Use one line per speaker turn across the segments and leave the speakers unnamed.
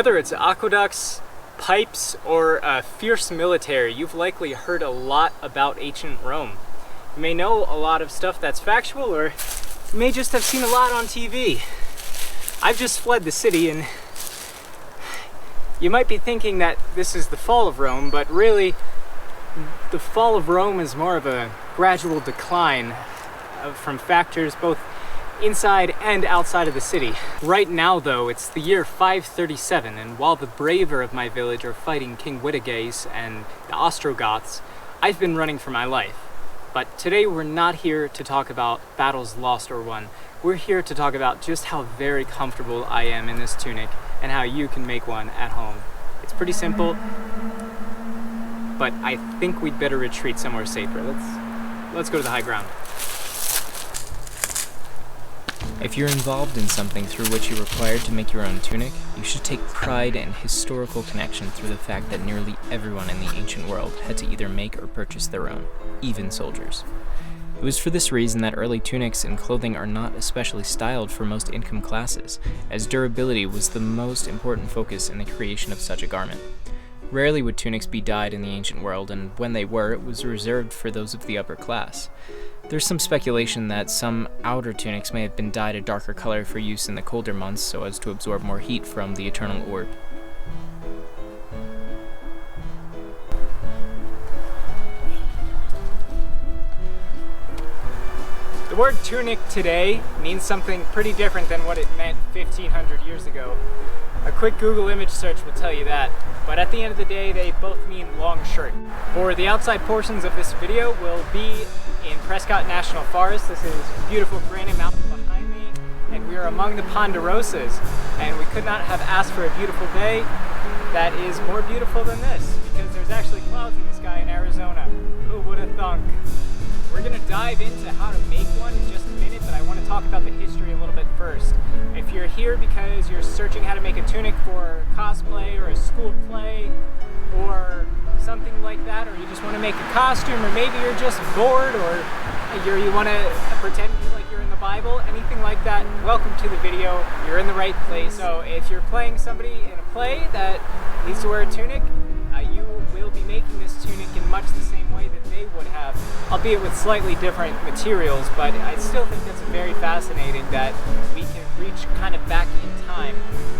Whether it's aqueducts, pipes, or a fierce military, you've likely heard a lot about ancient Rome. You may know a lot of stuff that's factual, or you may just have seen a lot on TV. I've just fled the city, and you might be thinking that this is the fall of Rome, but really, the fall of Rome is more of a gradual decline from factors both inside and outside of the city. Right now, though, it's the year 537, and while the braver of my village are fighting King Witiges and the Ostrogoths, I've been running for my life. But today we're not here to talk about battles lost or won. We're here to talk about just how very comfortable I am in this tunic and how you can make one at home. It's pretty simple, but I think we'd better retreat somewhere safer. Let's go to the high ground.
If you're involved in something through which you're required to make your own tunic, you should take pride and historical connection through the fact that nearly everyone in the ancient world had to either make or purchase their own, even soldiers. It was for this reason that early tunics and clothing are not especially styled for most income classes, as durability was the most important focus in the creation of such a garment. Rarely would tunics be dyed in the ancient world, and when they were, it was reserved for those of the upper class. There's some speculation that some outer tunics may have been dyed a darker color for use in the colder months so as to absorb more heat from the eternal orb.
The word tunic today means something pretty different than what it meant 1,500 years ago. A quick Google image search will tell you that, but at the end of the day, they both mean long shirt. For the outside portions of this video, we'll be in Prescott National Forest. This is beautiful Granite Mountain behind me, and we are among the ponderosas, and we could not have asked for a beautiful day that is more beautiful than this, because there's actually clouds in the sky in Arizona. Who would have thunk? We're going to dive into how to make one in just a minute, but I want to talk about the history a little bit first. If you're here because you're searching how to make a tunic for cosplay or a school play or something like that, or you just want to make a costume, or maybe you're just bored, or you want to pretend like you're in the Bible, anything like that, welcome to the video. You're in the right place. So if you're playing somebody in a play that needs to wear a tunic, you will be making this tunic in much the same way that they would have, albeit with slightly different materials, but I still think that's very fascinating that we can reach kind of back in time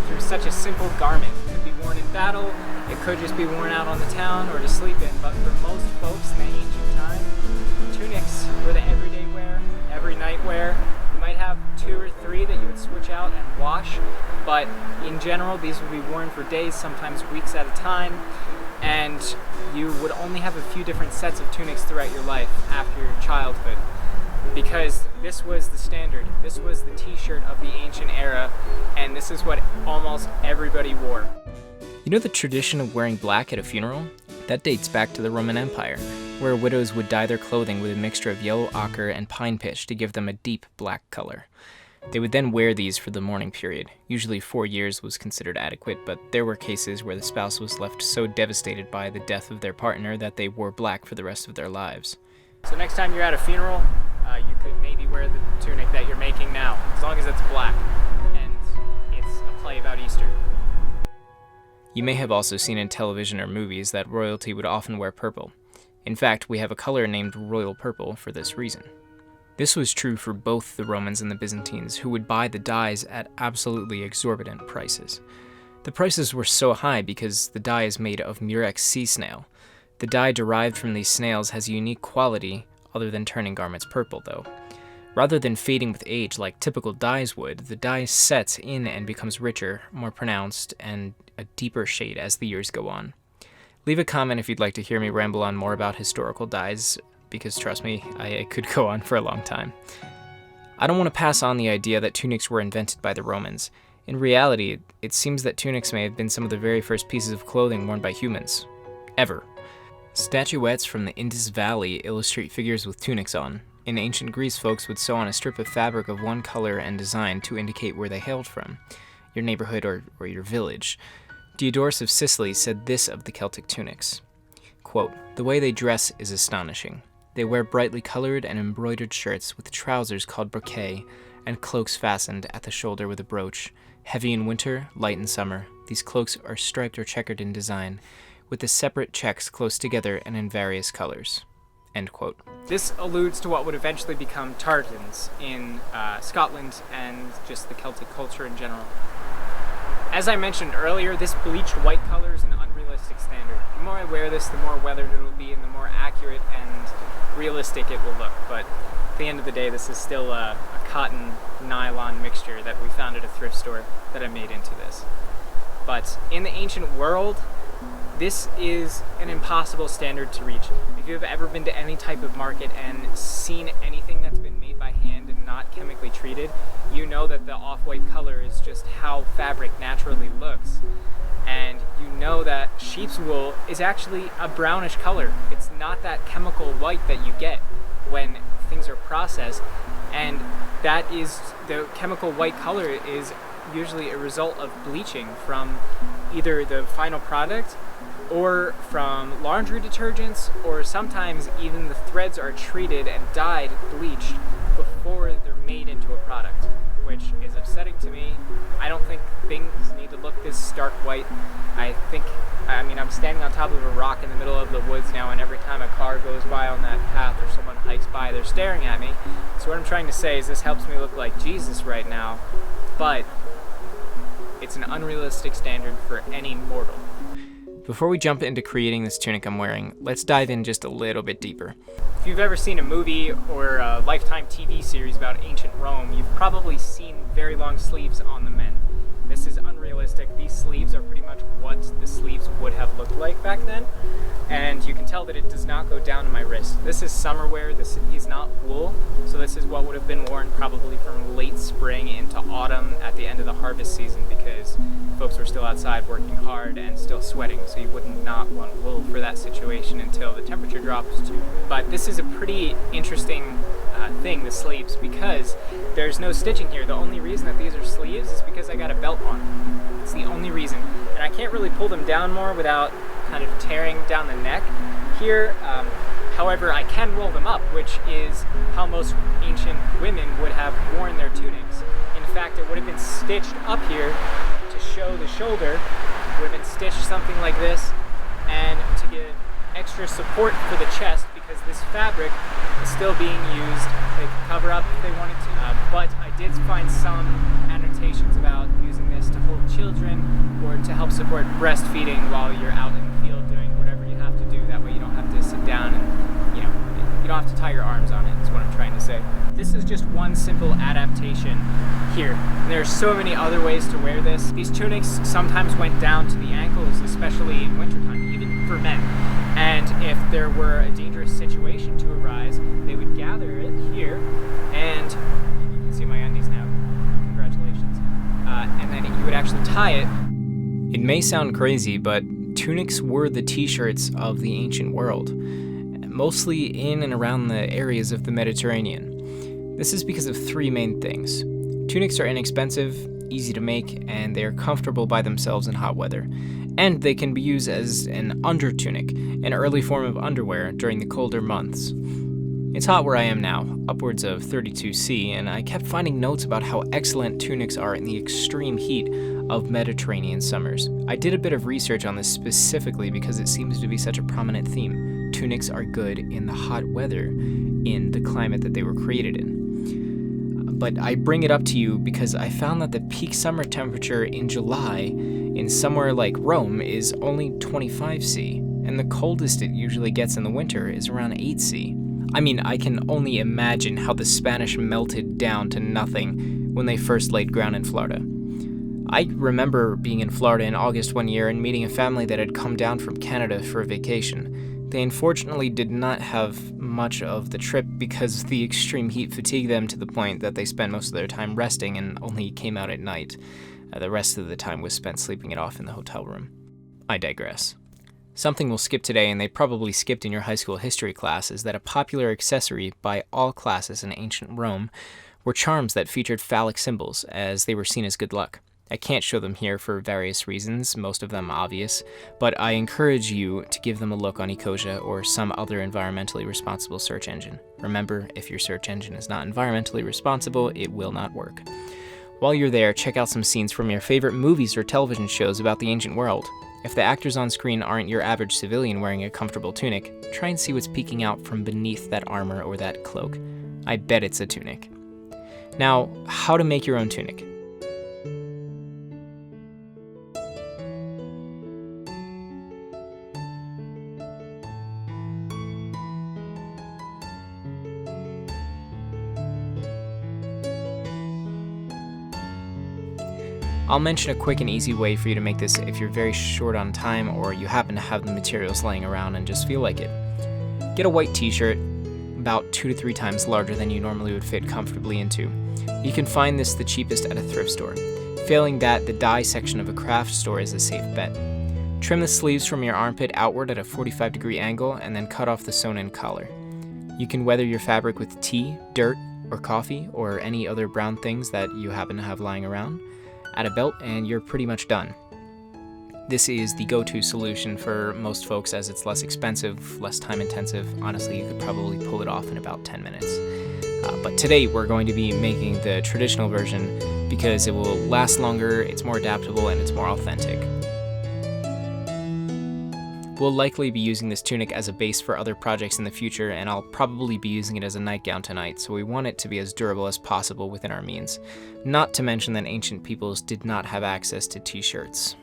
through such a simple garment. It could be worn in battle, it could just be worn out on the town or to sleep in, but for most folks in the ancient time, tunics were the everyday wear, every night wear. You might have 2 or 3 that you would switch out and wash, but in general these would be worn for days, sometimes weeks at a time, and you would only have a few different sets of tunics throughout your life after your childhood, because this was the standard. This was the t-shirt of the ancient era, and this is what almost everybody wore.
You know the tradition of wearing black at a funeral? That dates back to the Roman Empire, where widows would dye their clothing with a mixture of yellow ochre and pine pitch to give them a deep black color. They would then wear these for the mourning period. Usually 4 years was considered adequate, but there were cases where the spouse was left so devastated by the death of their partner that they wore black for the rest of their lives.
So next time you're at a funeral, you could maybe wear the tunic that you're making now, as long as it's black, and it's a play about Easter.
You may have also seen in television or movies that royalty would often wear purple. In fact, we have a color named royal purple for this reason. This was true for both the Romans and the Byzantines, who would buy the dyes at absolutely exorbitant prices. The prices were so high because the dye is made of murex sea snail. The dye derived from these snails has a unique quality other than turning garments purple, though. Rather than fading with age like typical dyes would, the dye sets in and becomes richer, more pronounced, and a deeper shade as the years go on. Leave a comment if you'd like to hear me ramble on more about historical dyes, because trust me, I could go on for a long time. I don't want to pass on the idea that tunics were invented by the Romans. In reality, it seems that tunics may have been some of the very first pieces of clothing worn by humans. Ever. Statuettes from the Indus Valley illustrate figures with tunics on. In ancient Greece, folks would sew on a strip of fabric of one color and design to indicate where they hailed from, your neighborhood or your village. Diodorus of Sicily said this of the Celtic tunics, quote, "The way they dress is astonishing. They wear brightly colored and embroidered shirts with trousers called brochet, and cloaks fastened at the shoulder with a brooch. Heavy in winter, light in summer. These cloaks are striped or checkered in design, with the separate checks close together and in various colors." End quote.
This alludes to what would eventually become tartans in Scotland and just the Celtic culture in general. As I mentioned earlier, this bleached white color is an unrealistic standard. The more I wear this, the more weathered it will be and the more accurate and realistic it will look. But at the end of the day, this is still a cotton nylon mixture that we found at a thrift store that I made into this. But in the ancient world, this is an impossible standard to reach. If you've ever been to any type of market and seen anything that's been made by hand and not chemically treated, you know that the off-white color is just how fabric naturally looks. And you know that sheep's wool is actually a brownish color. It's not that chemical white that you get when things are processed. And that is, the chemical white color is usually a result of bleaching from either the final product or from laundry detergents, or sometimes even the threads are treated and dyed, bleached, before they're made into a product, which is upsetting to me. I don't think things need to look this stark white. I'm standing on top of a rock in the middle of the woods now, and every time a car goes by on that path or someone hikes by, they're staring at me. So what I'm trying to say is this helps me look like Jesus right now, but it's an unrealistic standard for any mortal.
Before we jump into creating this tunic I'm wearing, let's dive in just a little bit deeper.
If you've ever seen a movie or a Lifetime TV series about ancient Rome, you've probably seen very long sleeves on the men. This is unrealistic. These sleeves are pretty much what the sleeves would have looked like back then, and you can tell that it does not go down to my wrist. This is summer wear. This is not wool, so this is what would have been worn probably from late spring into autumn at the end of the harvest season, because folks were still outside working hard and still sweating, so you would not want wool for that situation until the temperature drops too. But this is a pretty interesting thing, the sleeves, because there's no stitching here. The only reason that these are sleeves is because I got a belt on. It's the only reason. And I can't really pull them down more without kind of tearing down the neck here. However, I can roll them up, which is how most ancient women would have worn their tunics. In fact, it would have been stitched up here to show the shoulder. It would have been stitched something like this, and to give extra support for the chest, because this fabric is still being used. They could cover up if they wanted to, but I did find some annotations about using this to hold children or to help support breastfeeding while you're out in the field doing whatever you have to do. That way you don't have to sit down and, you don't have to tie your arms on it, is what I'm trying to say. This is just one simple adaptation here. And there are so many other ways to wear this. These tunics sometimes went down to the ankles, especially in wintertime, even for men. And if there were a dangerous situation to arise, they would gather it here, and you can see my undies now. Congratulations. And then you would actually tie it.
It may sound crazy, but tunics were the t-shirts of the ancient world, mostly in and around the areas of the Mediterranean. This is because of three main things. Tunics are inexpensive, easy to make, and they are comfortable by themselves in hot weather. And they can be used as an under tunic, an early form of underwear during the colder months. It's hot where I am now, upwards of 32°C, and I kept finding notes about how excellent tunics are in the extreme heat of Mediterranean summers. I did a bit of research on this specifically because it seems to be such a prominent theme. Tunics are good in the hot weather in the climate that they were created in. But I bring it up to you because I found that the peak summer temperature in July in somewhere like Rome is only 25°C, and the coldest it usually gets in the winter is around 8°C. I mean, I can only imagine how the Spanish melted down to nothing when they first laid ground in Florida. I remember being in Florida in August one year and meeting a family that had come down from Canada for a vacation. They unfortunately did not have much of the trip because the extreme heat fatigued them to the point that they spent most of their time resting and only came out at night. The rest of the time was spent sleeping it off in the hotel room. I digress. Something we'll skip today, and they probably skipped in your high school history class, is that a popular accessory by all classes in ancient Rome were charms that featured phallic symbols, as they were seen as good luck. I can't show them here for various reasons, most of them obvious, but I encourage you to give them a look on Ecosia or some other environmentally responsible search engine. Remember, if your search engine is not environmentally responsible, it will not work. While you're there, check out some scenes from your favorite movies or television shows about the ancient world. If the actors on screen aren't your average civilian wearing a comfortable tunic, try and see what's peeking out from beneath that armor or that cloak. I bet it's a tunic. Now, how to make your own tunic. I'll mention a quick and easy way for you to make this if you're very short on time or you happen to have the materials laying around and just feel like it. Get a white t-shirt, about 2 to 3 times larger than you normally would fit comfortably into. You can find this the cheapest at a thrift store. Failing that, the dye section of a craft store is a safe bet. Trim the sleeves from your armpit outward at a 45-degree angle and then cut off the sewn-in collar. You can weather your fabric with tea, dirt, or coffee, or any other brown things that you happen to have lying around. Add a belt and you're pretty much done. This is the go-to solution for most folks as it's less expensive, less time intensive. Honestly, you could probably pull it off in about 10 minutes. But today we're going to be making the traditional version because it will last longer, it's more adaptable, and it's more authentic. We'll likely be using this tunic as a base for other projects in the future, and I'll probably be using it as a nightgown tonight, so we want it to be as durable as possible within our means. Not to mention that ancient peoples did not have access to t-shirts.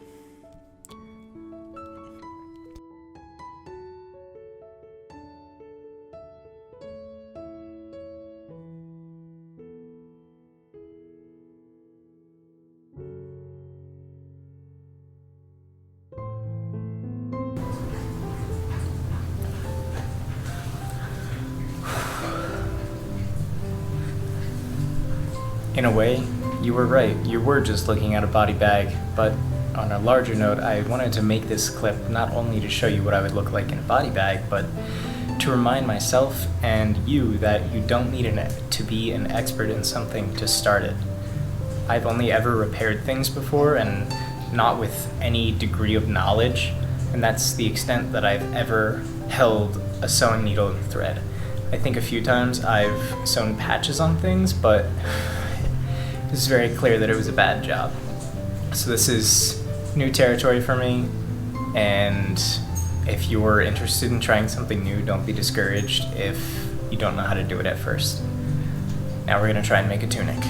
In a way, you were right. You were just looking at a body bag, but on a larger note, I wanted to make this clip not only to show you what I would look like in a body bag, but to remind myself and you that you don't need to be an expert in something to start it. I've only ever repaired things before, and not with any degree of knowledge, and that's the extent that I've ever held a sewing needle and thread. I think a few times I've sewn patches on things, but it's very clear that it was a bad job. So this is new territory for me, and if you're interested in trying something new, don't be discouraged if you don't know how to do it at first. Now we're going to try and make a tunic.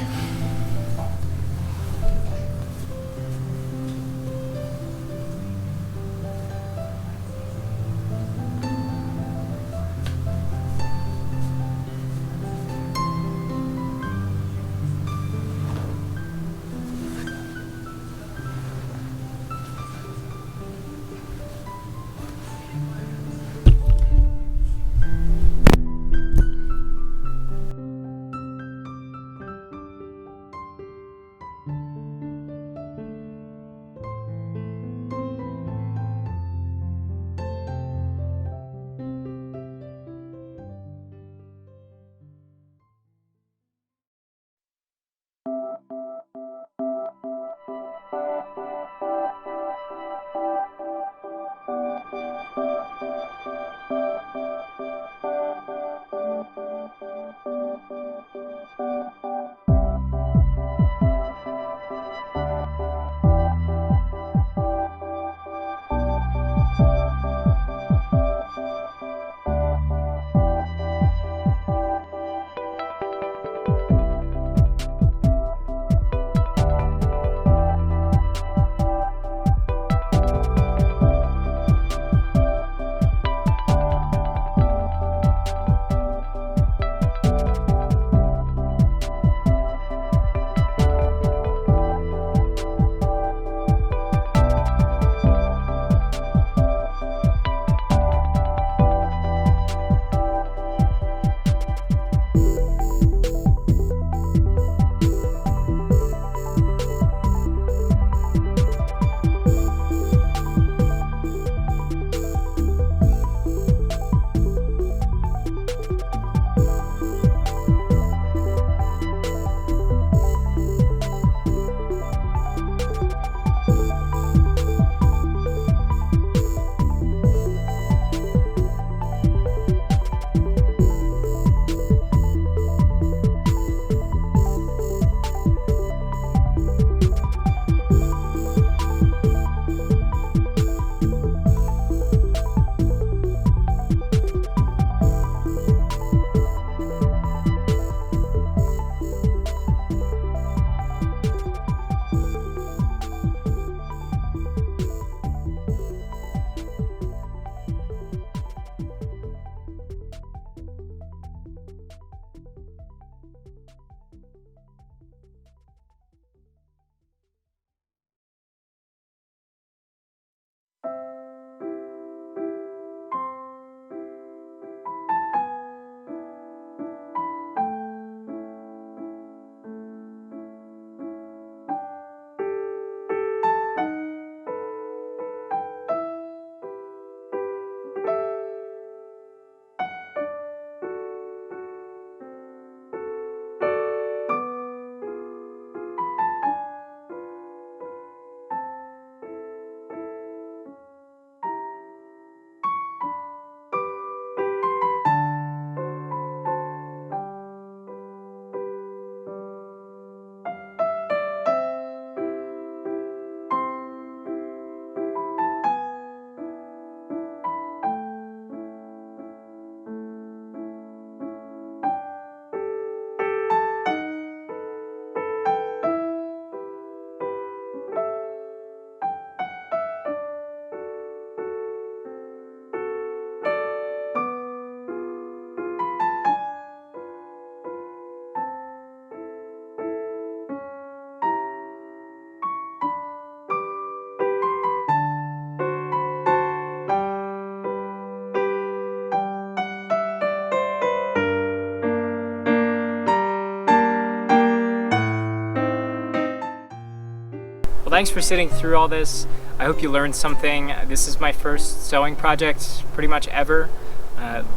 thanks for sitting through all this. I hope you learned something. This is my first sewing project pretty much ever.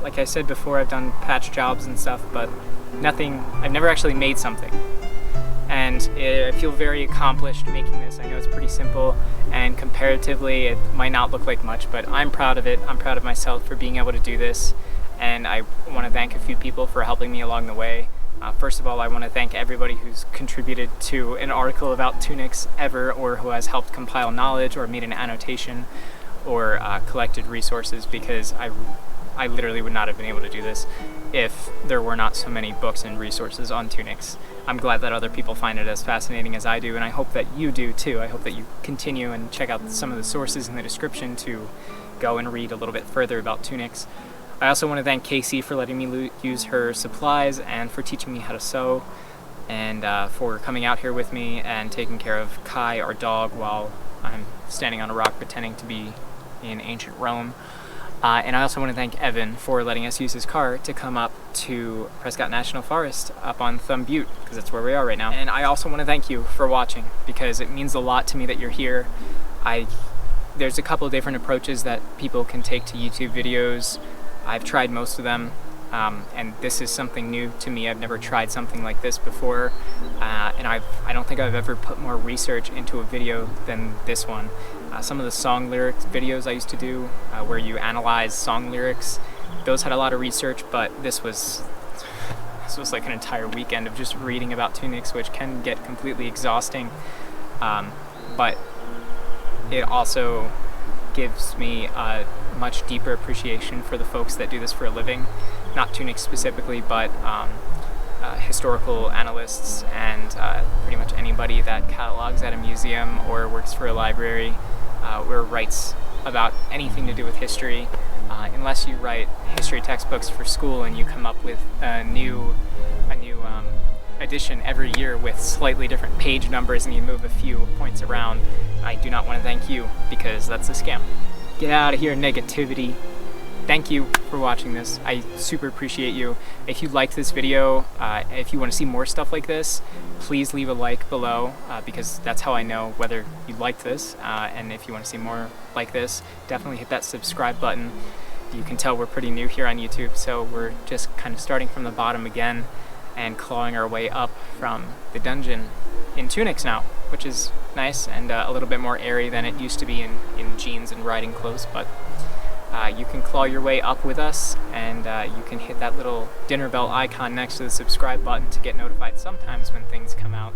Like I said before, I've done patch jobs and stuff, but I've never actually made something. And I feel very accomplished making this. I know it's pretty simple, and comparatively it might not look like much, but I'm proud of it. I'm proud of myself for being able to do this, and I want to thank a few people for helping me along the way. First of all, I want to thank everybody who's contributed to an article about Tunics ever, or who has helped compile knowledge, or made an annotation, or collected resources, because I literally would not have been able to do this if there were not so many books and resources on Tunics. I'm glad that other people find it as fascinating as I do, and I hope that you do too. I hope that you continue and check out some of the sources in the description to go and read a little bit further about Tunics. I also want to thank Kacey for letting me use her supplies and for teaching me how to sew, and for coming out here with me and taking care of Kai, our dog, while I'm standing on a rock pretending to be in ancient Rome. And I also want to thank Evan for letting us use his car to come up to Prescott National Forest up on Thumb Butte, because that's where we are right now. And I also want to thank you for watching, because it means a lot to me that you're here. There's a couple of different approaches that people can take to YouTube videos. I've tried most of them, and this is something new to me. I've never tried something like this before, and I don't think I've ever put more research into a video than this one. Some of the song lyrics videos I used to do, where you analyze song lyrics, those had a lot of research, but this was like an entire weekend of just reading about Tunics, which can get completely exhausting, but it also gives me a much deeper appreciation for the folks that do this for a living. Not Tunics specifically, but historical analysts and pretty much anybody that catalogs at a museum or works for a library or writes about anything to do with history. Unless you write history textbooks for school and you come up with a new edition every year with slightly different page numbers and you move a few points around, I do not want to thank you, because that's a scam. Get out of here, negativity. Thank you for watching this. I super appreciate you. If you liked this video, if you want to see more stuff like this, please leave a like below, because that's how I know whether you liked this. And if you want to see more like this, definitely hit that subscribe button. You can tell we're pretty new here on YouTube, so we're just kind of starting from the bottom again and clawing our way up from the dungeon in Tunics now, which is nice and a little bit more airy than it used to be in jeans and riding clothes. But you can claw your way up with us, and you can hit that little dinner bell icon next to the subscribe button to get notified sometimes when things come out.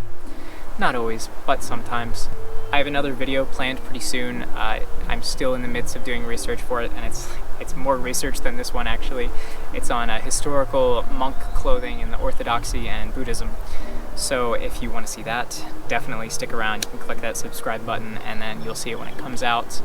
Not always, but sometimes. I have another video planned pretty soon. I'm still in the midst of doing research for it, and it's more research than this one actually. It's on historical monk clothing in the Orthodoxy and Buddhism. So if you want to see that, definitely stick around. You can click that subscribe button and then you'll see it when it comes out.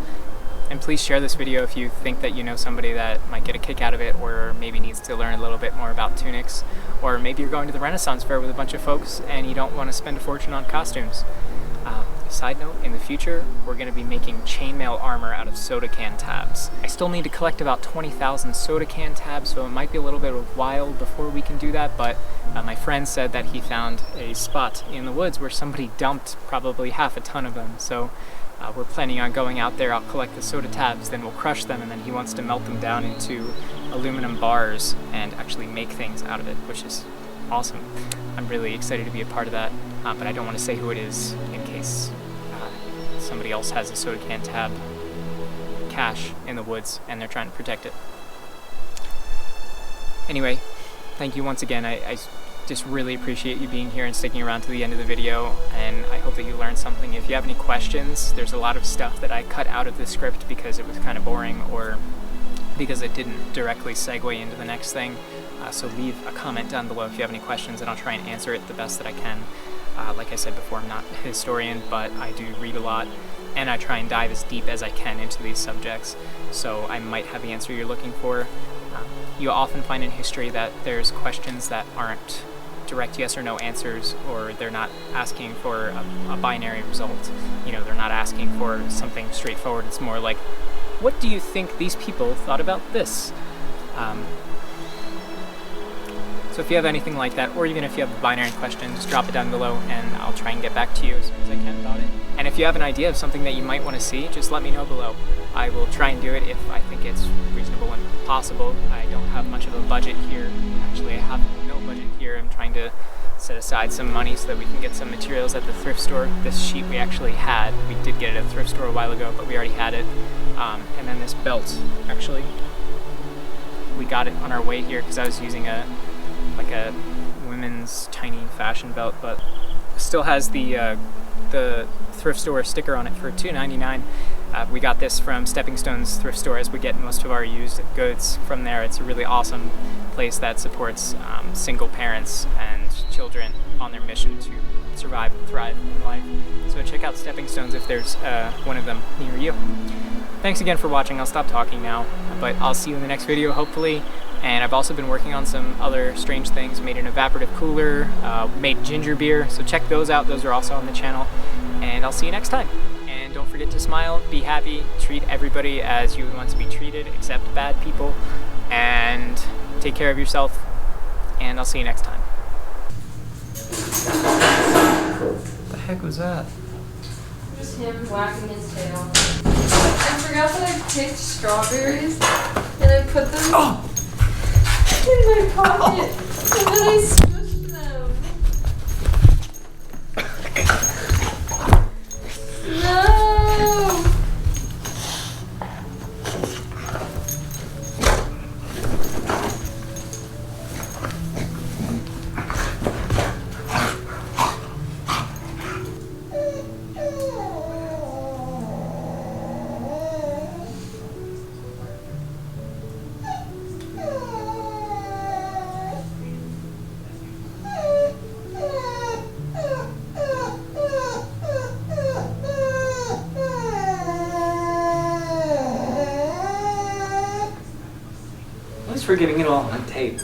And please share this video if you think that you know somebody that might get a kick out of it, or maybe needs to learn a little bit more about Tunics, or maybe you're going to the Renaissance Fair with a bunch of folks and you don't want to spend a fortune on costumes. Side note, in the future, we're going to be making chainmail armor out of soda can tabs. I still need to collect about 20,000 soda can tabs, so it might be a little bit of a while before we can do that, but my friend said that he found a spot in the woods where somebody dumped probably half a ton of them, so we're planning on going out there. I'll collect the soda tabs, then we'll crush them, and then he wants to melt them down into aluminum bars and actually make things out of it, which is awesome. I'm really excited to be a part of that, but I don't want to say who it is in case somebody else has a soda can tab cache in the woods and they're trying to protect it. Anyway, thank you once again. I just really appreciate you being here and sticking around to the end of the video, and I hope that you learned something. If you have any questions, there's a lot of stuff that I cut out of the script because it was kind of boring or because it didn't directly segue into the next thing. So leave a comment down below if you have any questions, and I'll try and answer it the best that I can. Like I said before, I'm not a historian, but I do read a lot, and I try and dive as deep as I can into these subjects, so I might have the answer you're looking for. You often find in history that there's questions that aren't direct yes or no answers, or they're not asking for a binary result. You know, they're not asking for something straightforward. It's more like, what do you think these people thought about this? So if you have anything like that, or even if you have a binary question, just drop it down below and I'll try and get back to you as soon as I can about it. And if
you have an idea of something that you might want to see, just let me know below. I will try and do it if I think it's reasonable and possible. I don't have much of a budget here. Actually, I have no budget here. I'm trying to set aside some money so that we can get some materials at the thrift store. This sheet we actually had. We did get it at a thrift store a while ago, but we already had it. And then this belt, actually, we got it on our way here because I was using a women's tiny fashion belt, but still has the thrift store sticker on it for $2.99. We got this from Stepping Stone's thrift store, as we get most of our used goods from there. It's a really awesome place that supports single parents and children on their mission to survive and thrive in life. So check out Stepping Stones if there's one of them near you. Thanks again for watching. I'll stop talking now, but I'll see you in the next video, hopefully. And I've also been working on some other strange things. Made an evaporative cooler, made ginger beer, so check those out. Those are also on the channel. And I'll see you next time. And don't forget to smile, be happy, treat everybody as you would want to be treated, except bad people, and take care of yourself. And I'll see you next time. What the heck was that?
Just him whacking his tail. I forgot that I picked strawberries and I put them in my pocket and then I smushed them. No!
Thanks for getting it all on tape.